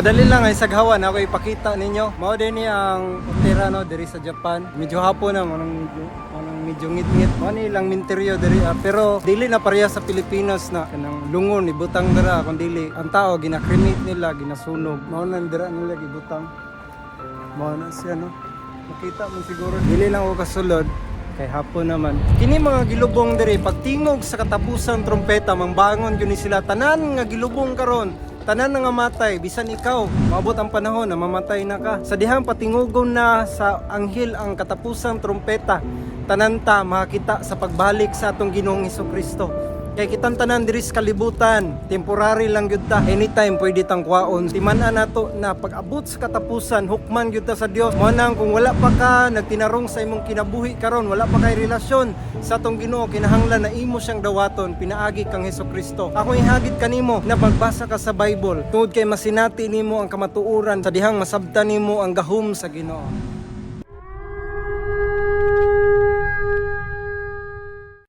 Madali lang ay saghawan ako ipakita ninyo. Mao din ni ang opera no diri sa Japan. Medyo hapon na manang medyo ngit-ngit. Mao ni lang minteryo diri pero dili na pareha sa Pilipinas na kanang lungon ibutang dira kun dili ang tao ginakremate nila, ginasunog. Mao nang dira nila gibutang. Mao na siya no. Makita mo siguro dili lang ako kasulod. Kay hapon naman. Kini mga gilubong diri pagtingog sa katapusan trompeta mangbangon gyud ni sila tanan nga gilubong karon. Tanan nga matay, bisan ikaw, maabot ang panahon na mamatay na ka. Sa dihang patingugon na sa anghel ang katapusang trompeta, tanan ta makakita sa pagbalik sa atong Ginoong Hesukristo. Kay kitang tanan diri sa kalibutan, temporary lang gyud ta. Anytime pwede tang kuwaon. Timan-an nato na pag-abot sa katapusan, hukman gyud ta sa Dios. Mao nang kung wala pa ka nagtinarong sa imong kinabuhi karon, wala pa kay relasyon sa atong Ginoo, kinahanglan na imo siyang dawaton, pinaagi kang Hesukristo. Ako ihagit kanimo na magbasa ka sa Bible tungod kay masinati nimo ang kamatuoran sa dihang masabtan nimo ang gahom sa Ginoo.